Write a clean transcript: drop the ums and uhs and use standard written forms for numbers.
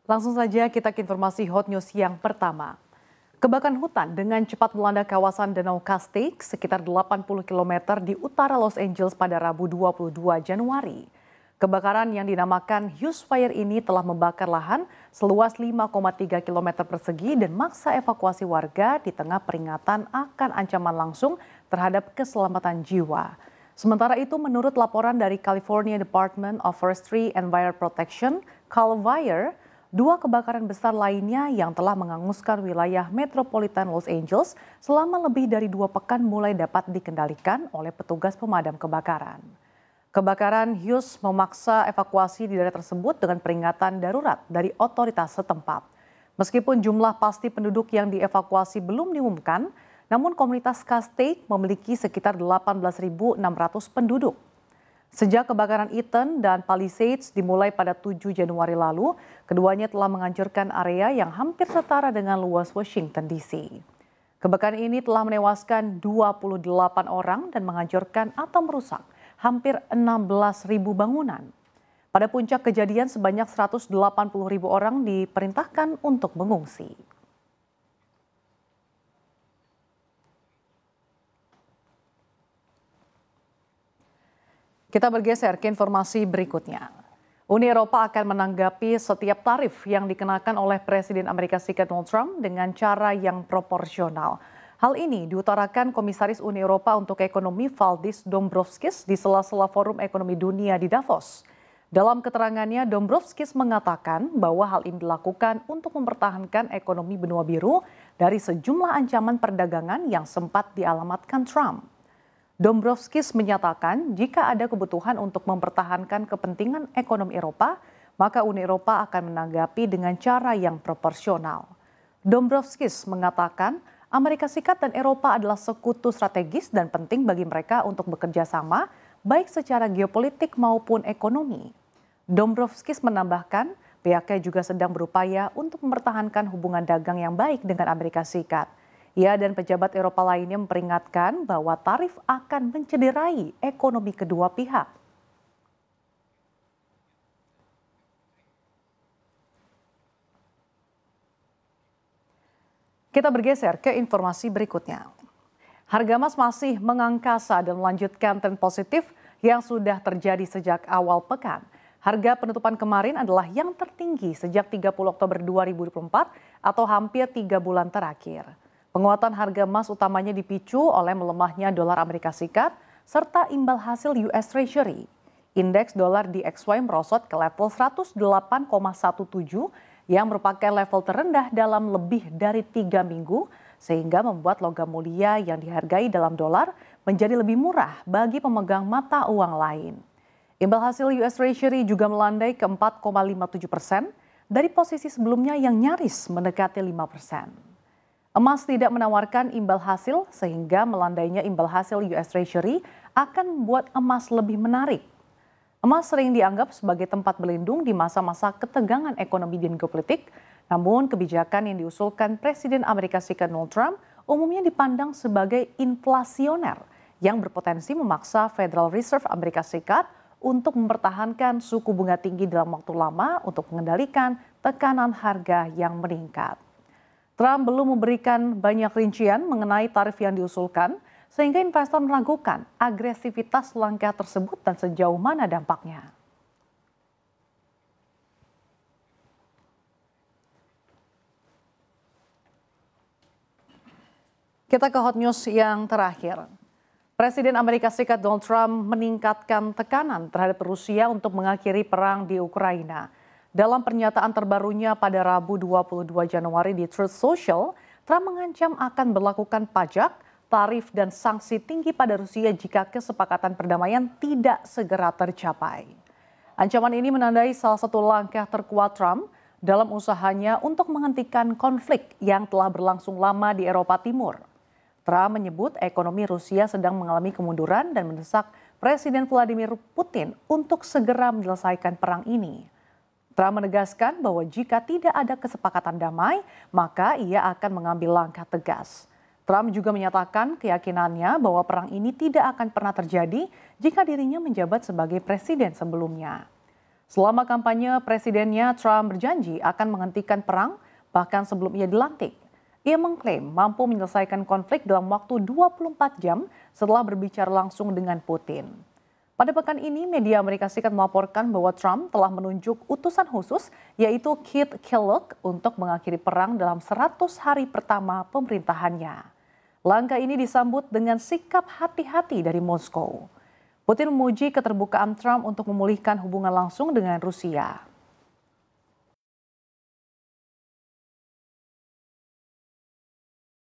Langsung saja kita ke informasi hot news yang pertama. Kebakaran hutan dengan cepat melanda kawasan Danau Castaic sekitar 80 km di utara Los Angeles pada Rabu 22 Januari. Kebakaran yang dinamakan Hughes Fire ini telah membakar lahan seluas 5,3 km persegi dan maksa evakuasi warga di tengah peringatan akan ancaman langsung terhadap keselamatan jiwa. Sementara itu, menurut laporan dari California Department of Forestry and Fire Protection, CAL FIRE, dua kebakaran besar lainnya yang telah menghanguskan wilayah metropolitan Los Angeles selama lebih dari 2 pekan mulai dapat dikendalikan oleh petugas pemadam kebakaran. Kebakaran Hughes memaksa evakuasi di daerah tersebut dengan peringatan darurat dari otoritas setempat. Meskipun jumlah pasti penduduk yang dievakuasi belum diumumkan, namun komunitas Castaic memiliki sekitar 18.600 penduduk. Sejak kebakaran Eaton dan Palisades dimulai pada 7 Januari lalu, keduanya telah menghancurkan area yang hampir setara dengan luas Washington DC. Kebakaran ini telah menewaskan 28 orang dan menghancurkan atau merusak hampir 16.000 bangunan. Pada puncak kejadian sebanyak 180.000 orang diperintahkan untuk mengungsi. Kita bergeser ke informasi berikutnya. Uni Eropa akan menanggapi setiap tarif yang dikenakan oleh Presiden Amerika Serikat Donald Trump dengan cara yang proporsional. Hal ini diutarakan Komisaris Uni Eropa untuk Ekonomi Valdis Dombrovskis di sela-sela Forum Ekonomi Dunia di Davos. Dalam keterangannya, Dombrovskis mengatakan bahwa hal ini dilakukan untuk mempertahankan ekonomi benua biru dari sejumlah ancaman perdagangan yang sempat dialamatkan Trump. Dombrovskis menyatakan jika ada kebutuhan untuk mempertahankan kepentingan ekonomi Eropa, maka Uni Eropa akan menanggapi dengan cara yang proporsional. Dombrovskis mengatakan Amerika Serikat dan Eropa adalah sekutu strategis dan penting bagi mereka untuk bekerja sama, baik secara geopolitik maupun ekonomi. Dombrovskis menambahkan pihaknya juga sedang berupaya untuk mempertahankan hubungan dagang yang baik dengan Amerika Serikat. Ia dan pejabat Eropa lainnya memperingatkan bahwa tarif akan mencederai ekonomi kedua pihak. Kita bergeser ke informasi berikutnya. Harga emas masih mengangkasa dan melanjutkan tren positif yang sudah terjadi sejak awal pekan. Harga penutupan kemarin adalah yang tertinggi sejak 30 Oktober 2024 atau hampir 3 bulan terakhir. Penguatan harga emas utamanya dipicu oleh melemahnya dolar Amerika Serikat serta imbal hasil US Treasury. Indeks dolar DXY merosot ke level 108,17 yang merupakan level terendah dalam lebih dari 3 minggu sehingga membuat logam mulia yang dihargai dalam dolar menjadi lebih murah bagi pemegang mata uang lain. Imbal hasil US Treasury juga melandai ke 4,57% dari posisi sebelumnya yang nyaris mendekati 5%. Emas tidak menawarkan imbal hasil sehingga melandainya imbal hasil US Treasury akan membuat emas lebih menarik. Emas sering dianggap sebagai tempat berlindung di masa-masa ketegangan ekonomi dan geopolitik, namun kebijakan yang diusulkan Presiden Amerika Serikat Donald Trump umumnya dipandang sebagai inflasioner yang berpotensi memaksa Federal Reserve Amerika Serikat untuk mempertahankan suku bunga tinggi dalam waktu lama untuk mengendalikan tekanan harga yang meningkat. Trump belum memberikan banyak rincian mengenai tarif yang diusulkan, sehingga investor meragukan agresivitas langkah tersebut dan sejauh mana dampaknya. Kita ke hot news yang terakhir. Presiden Amerika Serikat Donald Trump meningkatkan tekanan terhadap Rusia untuk mengakhiri perang di Ukraina. Dalam pernyataan terbarunya pada Rabu 22 Januari di Truth Social, Trump mengancam akan berlakukan pajak, tarif, dan sanksi tinggi pada Rusia jika kesepakatan perdamaian tidak segera tercapai. Ancaman ini menandai salah satu langkah terkuat Trump dalam usahanya untuk menghentikan konflik yang telah berlangsung lama di Eropa Timur. Trump menyebut ekonomi Rusia sedang mengalami kemunduran dan mendesak Presiden Vladimir Putin untuk segera menyelesaikan perang ini. Trump menegaskan bahwa jika tidak ada kesepakatan damai, maka ia akan mengambil langkah tegas. Trump juga menyatakan keyakinannya bahwa perang ini tidak akan pernah terjadi jika dirinya menjabat sebagai presiden sebelumnya. Selama kampanye presidennya, Trump berjanji akan menghentikan perang bahkan sebelum ia dilantik. Ia mengklaim mampu menyelesaikan konflik dalam waktu 24 jam setelah berbicara langsung dengan Putin. Pada pekan ini, media Amerika Serikat melaporkan bahwa Trump telah menunjuk utusan khusus, yaitu Keith Kellogg, untuk mengakhiri perang dalam 100 hari pertama pemerintahannya. Langkah ini disambut dengan sikap hati-hati dari Moskow. Putin memuji keterbukaan Trump untuk memulihkan hubungan langsung dengan Rusia.